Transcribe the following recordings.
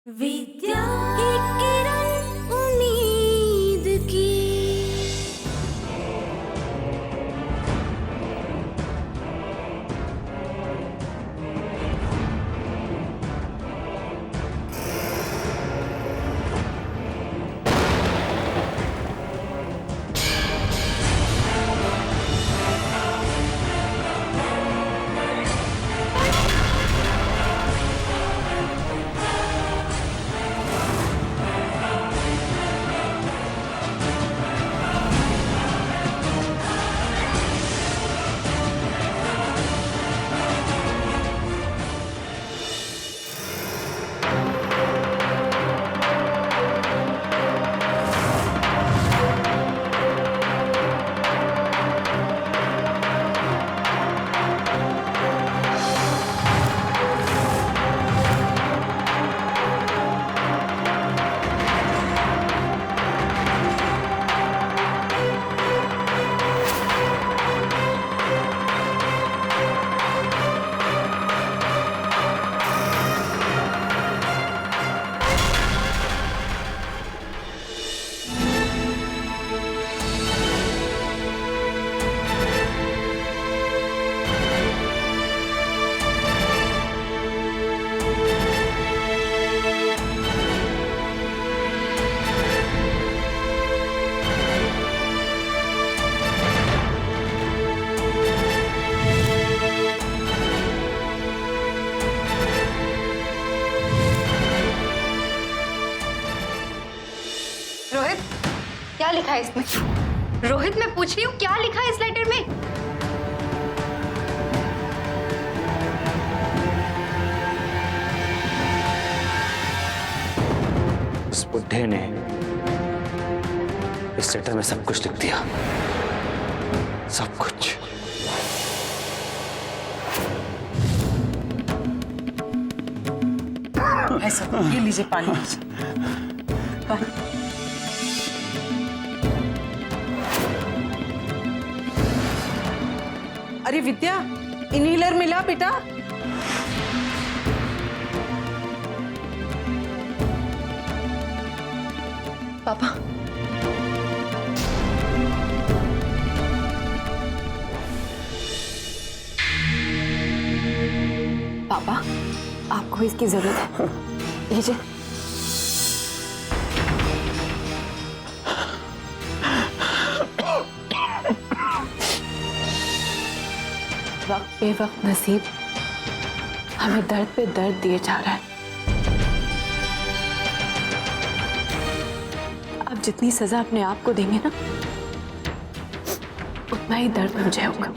विद्या एक किरण उम्मीद की। रोहित, क्या लिखा है इसमें? रोहित, मैं पूछ रही हूँ क्या लिखा है इस लेटर में? उस बुड्ढे ने इस लेटर में सब कुछ लिख दिया, सब कुछ। ऐसा ये लीजिए पानी। अरे विद्या, इनहेलर मिला बेटा? पापा, पापा, आपको इसकी जरूरत है, लीजिए। वक्त पे वक्त नसीब हमें दर्द पे दर्द दिए जा रहा है। आप जितनी सजा अपने आप को देंगे ना, उतना ही दर्द मुझे होगा।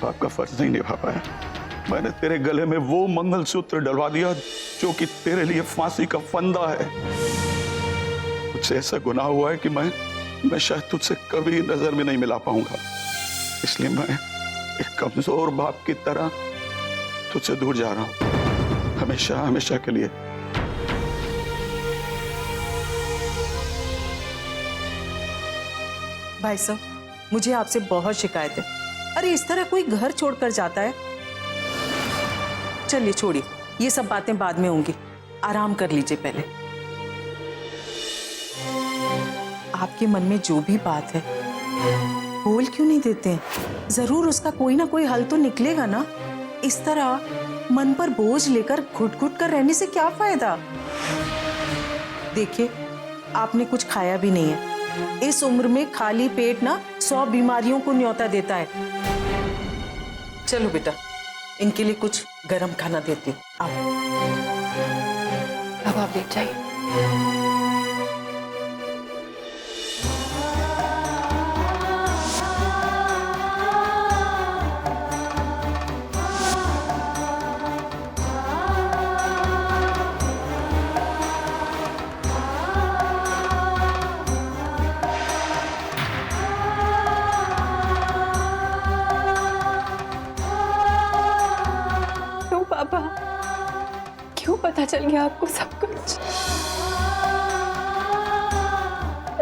बाप का फर्ज नहीं निभा पाया। मैंने तेरे गले में वो मंगलसूत्र डलवा दिया जो कि तेरे लिए फांसी का फंदा है। मुझसे ऐसा गुनाह हुआ है कि मैं शायद तुझसे कभी नजर में नहीं मिला पाऊंगा। इसलिए मैं एक कमजोर बाप की तरह तुझसे दूर जा रहा हूं, हमेशा हमेशा के लिए। भाई साहब, मुझे आपसे बहुत शिकायत है। अरे इस तरह कोई घर छोड़कर जाता है? चलिए छोड़िए, ये सब बातें बाद में होंगी, आराम कर लीजिए पहले। आपके मन में जो भी बात है बोल क्यों नहीं देते हैं? जरूर उसका कोई ना कोई हल तो निकलेगा ना। इस तरह मन पर बोझ लेकर घुट घुट कर रहने से क्या फायदा? देखिए, आपने कुछ खाया भी नहीं है। इस उम्र में खाली पेट ना 100 बीमारियों को न्योता देता है। चलो बेटा, इनके लिए कुछ गरम खाना देती हूँ। अब आप लेट जाइए। पता चल गया आपको सब कुछ।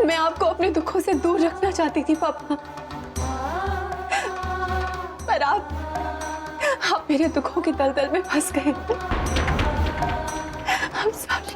मैं आपको अपने दुखों से दूर रखना चाहती थी पापा, पर आप मेरे दुखों के दलदल में फंस गए। I'm sorry।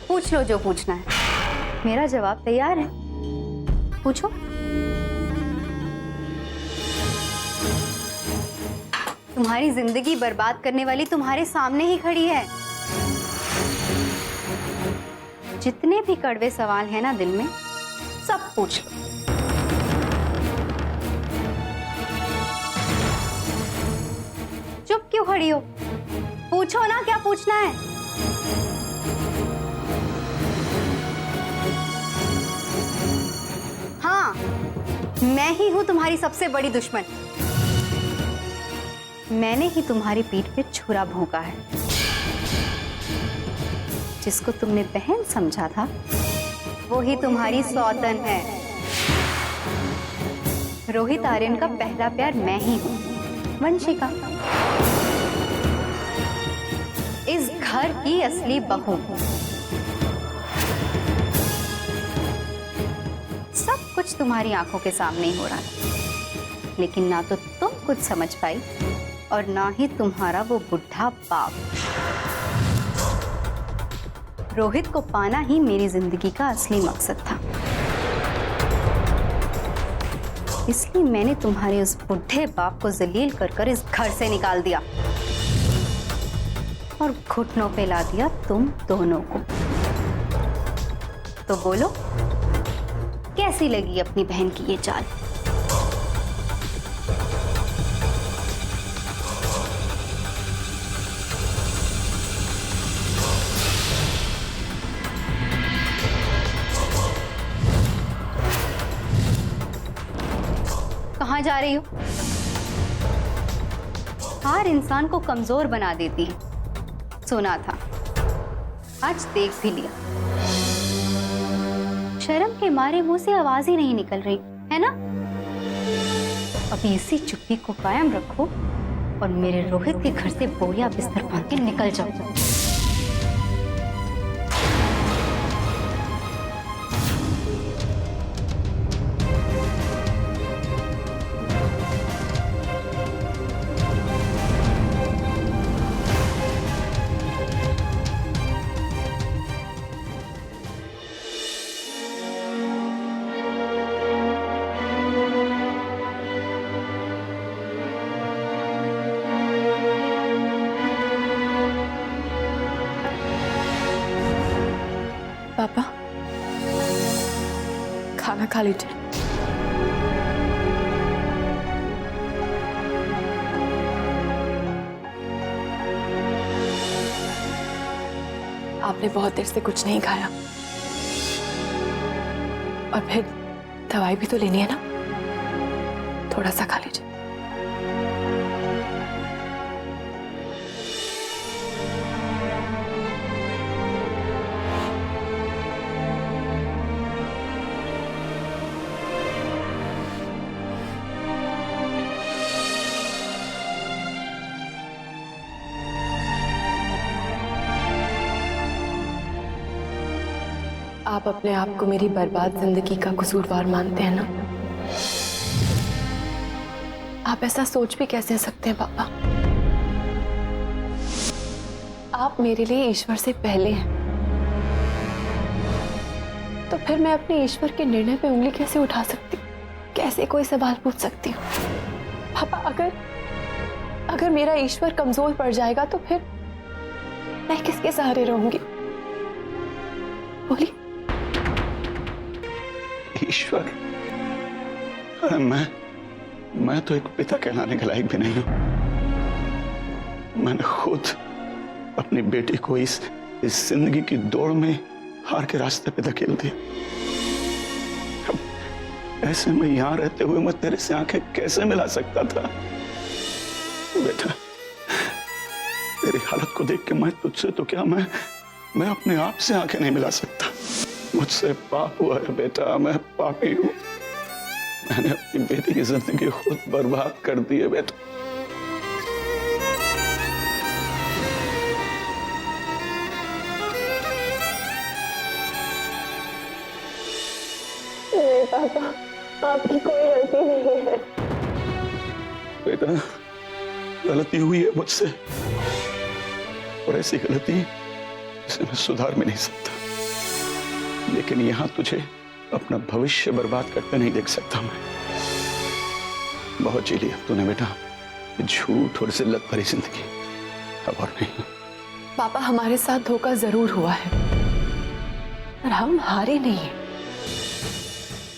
पूछ लो जो पूछना है, मेरा जवाब तैयार है। पूछो। तुम्हारी जिंदगी बर्बाद करने वाली तुम्हारे सामने ही खड़ी है। जितने भी कड़वे सवाल हैं ना दिल में, सब पूछ लो। चुप क्यों खड़ी हो? पूछो ना, क्या पूछना है? हाँ, मैं ही हूं तुम्हारी सबसे बड़ी दुश्मन। मैंने ही तुम्हारी पीठ पे छुरा भोंका है। जिसको तुमने बहन समझा था, वो ही तुम्हारी सौतन है। रोहित आर्यन का पहला प्यार मैं ही हूं, वंशिका। इस घर की असली बहू। सब कुछ तुम्हारी आंखों के सामने ही हो रहा था, लेकिन ना तो तुम कुछ समझ पाई और ना ही तुम्हारा वो बुढ़ा बाप। रोहित को पाना ही मेरी जिंदगी का असली मकसद था। इसलिए मैंने तुम्हारे उस बुढ़े बाप को जलील कर इस घर से निकाल दिया और घुटनों पे ला दिया तुम दोनों को। तो बोलो, कैसी लगी अपनी बहन की ये चाल? कहाँ जा रही हो? हार इंसान को कमजोर बना देती है, सुना था, आज देख भी लिया। शर्म के मारे मुंह से आवाज ही नहीं निकल रही है ना? अभी इसी चुप्पी को कायम रखो और मेरे रोहित के घर से बोरिया बिस्तर बांध के निकल जाओ। पापा, खाना खा लीजिए। आपने बहुत देर से कुछ नहीं खाया और फिर दवाई भी तो लेनी है ना, थोड़ा सा खा लीजिए। आप अपने आप को मेरी बर्बाद जिंदगी का कसूरवार मानते हैं ना? आप ऐसा सोच भी कैसे सकते हैं पापा? आप मेरे लिए ईश्वर से पहले हैं, तो फिर मैं अपने ईश्वर के निर्णय पे उंगली कैसे उठा सकती हूँ? कैसे कोई सवाल पूछ सकती हूँ? पापा, अगर मेरा ईश्वर कमजोर पड़ जाएगा तो फिर मैं किसके सहारे रहूंगी? बोलिए। ईश्वर, मैं तो एक पिता कहलाने के लायक भी नहीं हूं। मैंने खुद अपनी बेटी को इस जिंदगी की दौड़ में हार के रास्ते पे धकेल दिया। अब ऐसे में यहां रहते हुए मैं तेरे से आंखें कैसे मिला सकता था? बेटा, तेरी हालत को देख के मैं तुझसे तो क्या, मैं अपने आप से आंखें नहीं मिला सकता। मुझसे पाप हुआ है बेटा, मैं पापी हूं। मैंने अपनी बेटी की जिंदगी खुद बर्बाद कर दी है बेटा। नहीं पापा, आपकी कोई गलती नहीं है। बेटा, गलती हुई है मुझसे, और ऐसी गलती जिसे मैं सुधार में नहीं सकता। लेकिन यहां तुझे अपना भविष्य बर्बाद करते नहीं देख सकता मैं। बहुत जी लिया तूने बेटा, झूठ और जिल्लत भरी जिंदगी, अब और नहीं। पापा, हमारे साथ धोखा जरूर हुआ है, पर हम हारे नहीं हैं।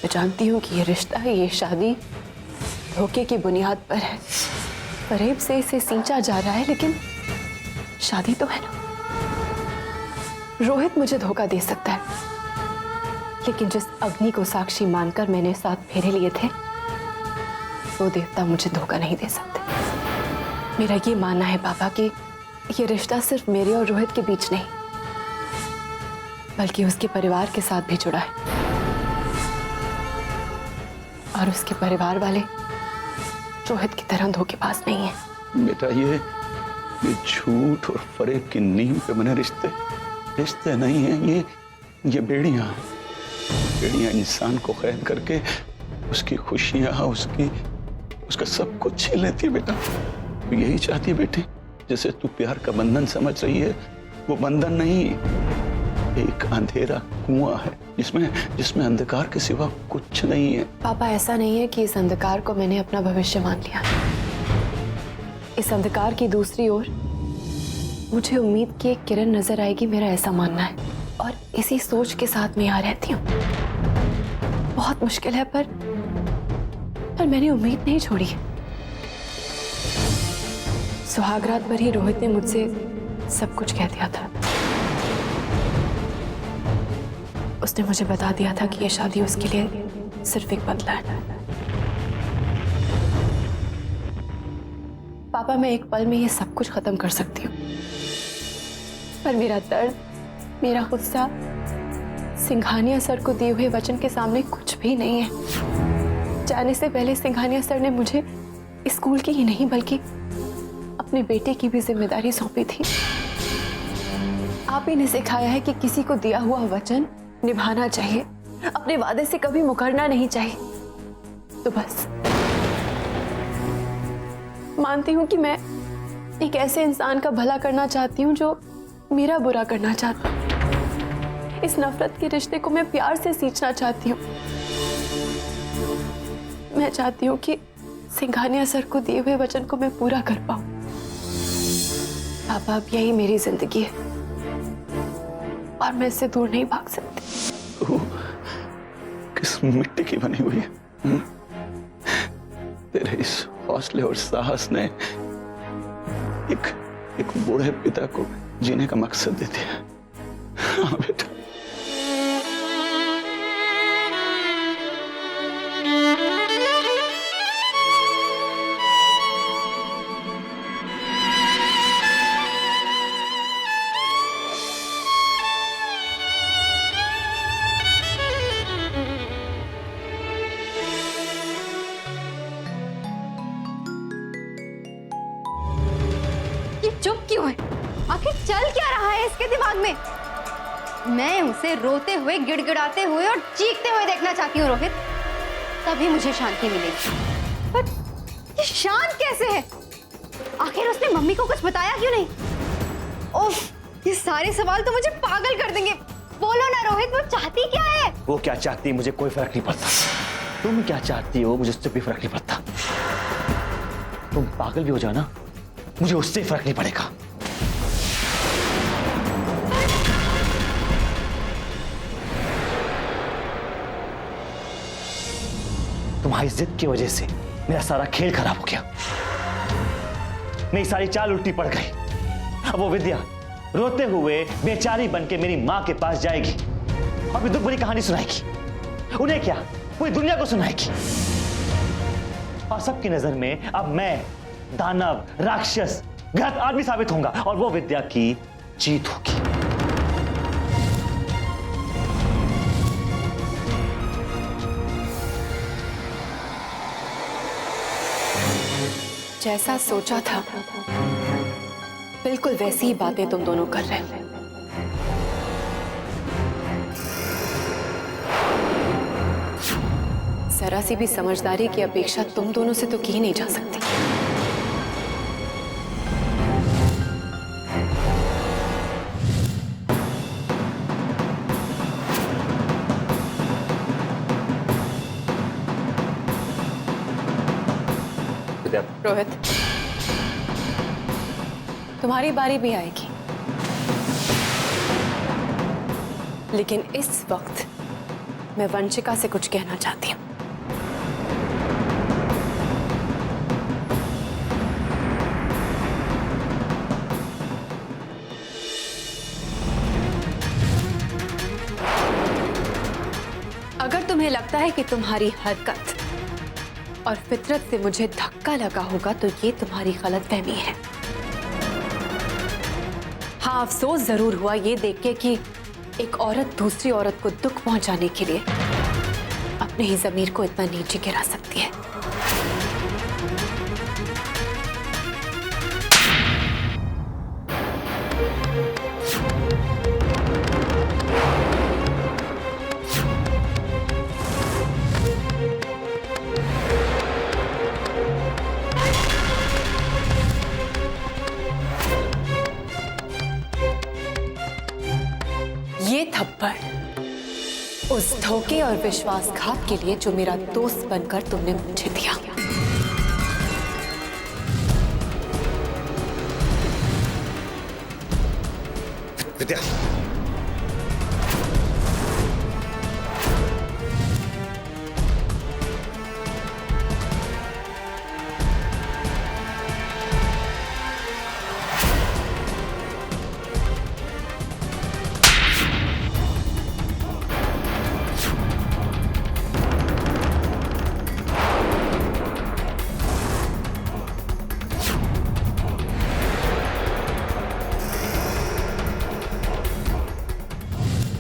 मैं जानती हूँ कि ये रिश्ता है, ये शादी धोखे की बुनियाद पर है। फरेब से इसे सींचा जा रहा है, लेकिन शादी तो है ना। रोहित मुझे धोखा दे सकता है, लेकिन जिस अग्नि को साक्षी मानकर मैंने 7 फेरे लिए थे, वो देवता मुझे धोखा नहीं दे सकते। मेरा ये मानना है पापा कि ये रिश्ता सिर्फ मेरे और रोहित के बीच नहीं, बल्कि उसके परिवार के साथ भी जुड़ा है। और उसके परिवार वाले रोहित की तरह धोखेबाज नहीं है। बेटा, ये झूठ और फरेब की नींव पे बने रिश्ते नहीं हैं, ये बेड़ियां हैं। बेड़ियां इंसान को कैद करके उसकी खुशियां, उसका सब कुछ छीन लेती है बेटा। तो यही चाहती है बेटी, जिसे तू प्यार का बंधन समझ रही है, वो बंधन नहीं, एक अंधेरा कुआं है जिसमें अंधकार के सिवा कुछ नहीं है। पापा, ऐसा नहीं है कि इस अंधकार को मैंने अपना भविष्य मान लिया। इस अंधकार की दूसरी ओर मुझे उम्मीद की एक किरण नजर आएगी, मेरा ऐसा मानना है। और इसी सोच के साथ मैं यहाँ रहती हूँ। बहुत मुश्किल है, पर मैंने उम्मीद नहीं छोड़ी। सुहागरात पर ही रोहित ने मुझसे सब कुछ कह दिया था। उसने मुझे बता दिया था कि यह शादी उसके लिए सिर्फ एक बदला है। पापा, मैं एक पल में ये सब कुछ खत्म कर सकती हूँ, पर मेरा दर्द, मेरा गुस्सा सिंघानिया सर को दिए हुए वचन के सामने कुछ भी नहीं है। जाने से पहले सिंघानिया सर ने मुझे स्कूल की ही नहीं, बल्कि अपने बेटे की भी जिम्मेदारी सौंपी थी। आप ही ने सिखाया है कि किसी को दिया हुआ वचन निभाना चाहिए, अपने वादे से कभी मुकरना नहीं चाहिए। तो बस मानती हूं कि मैं एक ऐसे इंसान का भला करना चाहती हूं जो मेरा बुरा करना चाहता हूं। इस नफरत के रिश्ते को मैं प्यार से सींचना चाहती हूँ। मैं चाहती हूँ कि सिंघानिया सर को दिए हुए वचन को मैं पूरा कर पाऊं। पापा, अब यही मेरी जिंदगी है और मैं इससे दूर नहीं भाग सकती। तू किस मिट्टी की बनी हुई है? तेरे इस हौसले और साहस ने एक बूढ़े पिता को जीने का मकसद दे दिया। हाँ बेटा, चुप क्यों है? आखिर चल क्या रहा है इसके दिमाग में? मैं उसे रोते हुए, गिड़गिड़ाते हुए और चीखते हुए देखना चाहती हूँ रोहित, तभी मुझे शांति मिलेगी। पर ये शांत कैसे है? आखिर उसने मम्मी को कुछ बताया क्यों नहीं? ओह, ये सारे सवाल तो मुझे पागल कर देंगे। बोलो ना रोहित, वो चाहती क्या है? वो क्या चाहती है मुझे कोई फर्क नहीं पड़ता। तुम क्या चाहती हो मुझे उससे भी फर्क नहीं पड़ता। तुम पागल भी हो जाओ ना, मुझे उससे फर्क नहीं पड़ेगा। तुम्हारी जिद की वजह से मेरा सारा खेल खराब हो गया। मेरी सारी चाल उल्टी पड़ गई। अब वो विद्या रोते हुए बेचारी बन के मेरी माँ के पास जाएगी और भी दुख भरी कहानी सुनाएगी। उन्हें क्या, पूरी दुनिया को सुनाएगी। और सबकी नजर में अब मैं दानव, राक्षस, घात आदमी साबित होऊंगा और वो विद्या की जीत होगी। जैसा सोचा था बिल्कुल वैसी ही बातें तुम दोनों कर रहे हो। जरा सी भी समझदारी की अपेक्षा तुम दोनों से तो की नहीं जा सकती। रोहित, तुम्हारी बारी भी आएगी, लेकिन इस वक्त मैं वंशिका से कुछ कहना चाहती हूँ। अगर तुम्हें लगता है कि तुम्हारी हरकत और फितरत से मुझे धक्का लगा होगा तो ये तुम्हारी गलतफहमी है। हाँ, अफसोस जरूर हुआ ये देख के कि एक औरत दूसरी औरत को दुख पहुंचाने के लिए अपने ही ज़मीर को इतना नीचे गिरा सकती है। ये थप्पड़ उस धोखे और विश्वासघात के लिए जो मेरा दोस्त बनकर तुमने मुझे दिया। विद्या,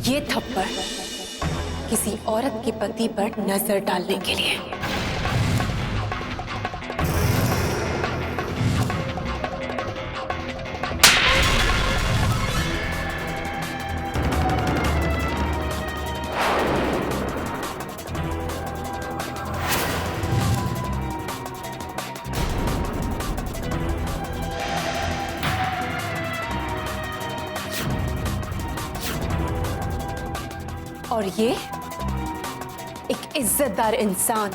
ये थप्पड़ किसी औरत के पति पर नजर डालने के लिए। और ये एक इज्जतदार इंसान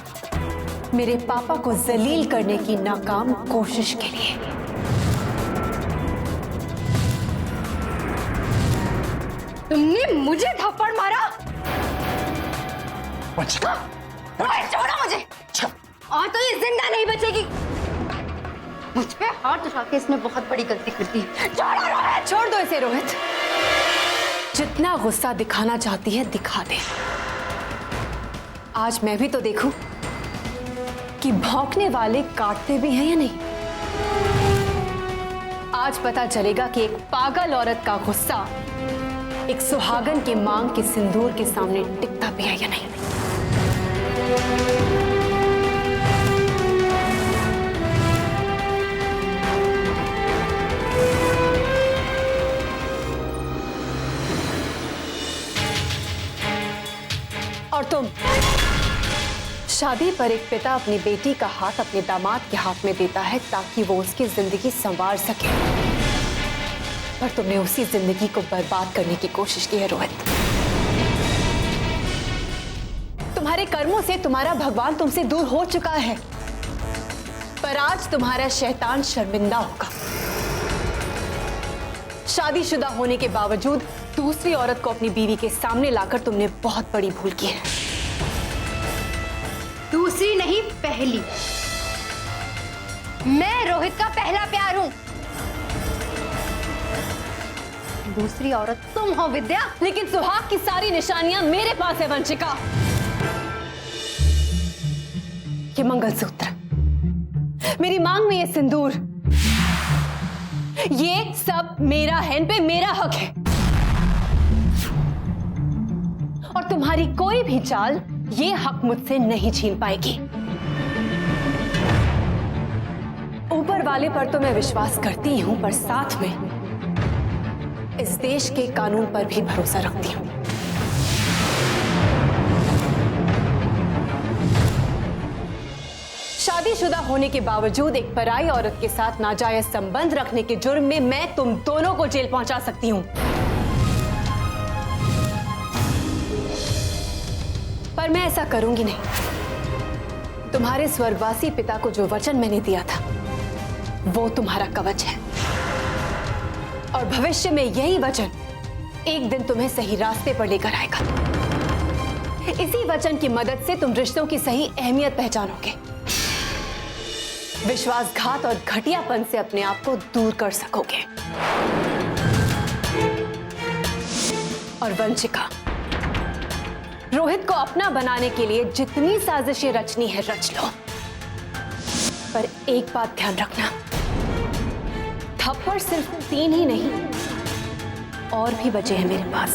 मेरे पापा को जलील करने की नाकाम कोशिश के लिए। तुमने मुझे थप्पड़ मारा? वंशिका, रोहित, छोड़ो मुझे। और तो ये जिंदा नहीं बचेगी। मुझ पे हाथ उठा के इसने बहुत बड़ी गलती कर दी। छोड़ो रोहित। छोड़ दो इसे रोहित। जितना गुस्सा दिखाना चाहती है दिखा दे। आज मैं भी तो देखूं कि भौंकने वाले काटते भी हैं या नहीं। आज पता चलेगा कि एक पागल औरत का गुस्सा एक सुहागन के मांग के सिंदूर के सामने टिकता भी है या नहीं। और तुम, शादी पर एक पिता अपनी बेटी का हाथ अपने दामाद के हाथ में देता है ताकि वो उसकी जिंदगी संवार सके, पर तुमने उसी जिंदगी को बर्बाद करने की कोशिश की है रोहित। तुम्हारे कर्मों से तुम्हारा भगवान तुमसे दूर हो चुका है, पर आज तुम्हारा शैतान शर्मिंदा होगा। शादीशुदा होने के बावजूद दूसरी औरत को अपनी बीवी के सामने लाकर तुमने बहुत बड़ी भूल की है। दूसरी नहीं, पहली। मैं रोहित का पहला प्यार हूँ। दूसरी औरत तुम हो विद्या। लेकिन सुहाग की सारी निशानियां मेरे पास है वंशिका। ये मंगलसूत्र, मेरी मांग में ये सिंदूर, ये सब मेरा है, इन पे मेरा हक है। और तुम्हारी कोई भी चाल ये हक मुझसे नहीं छीन पाएगी। ऊपर वाले पर तो मैं विश्वास करती ही हूं, पर साथ में इस देश के कानून पर भी भरोसा रखती हूं। शादीशुदा होने के बावजूद एक पराई औरत के साथ नाजायज संबंध रखने के जुर्म में मैं तुम दोनों को जेल पहुंचा सकती हूं। पर मैं ऐसा करूंगी नहीं। तुम्हारे स्वर्गवासी पिता को जो वचन मैंने दिया था वो तुम्हारा कवच है, और भविष्य में यही वचन एक दिन तुम्हें सही रास्ते पर लेकर आएगा। इसी वचन की मदद से तुम रिश्तों की सही अहमियत पहचानोगे, विश्वासघात और घटियापन से अपने आप को दूर कर सकोगे। और वंशिका, रोहित को अपना बनाने के लिए जितनी साजिशें रचनी है रच लो, पर एक बात ध्यान रखना, थप्पड़ सिर्फ 3 ही नहीं, और भी बचे हैं मेरे पास।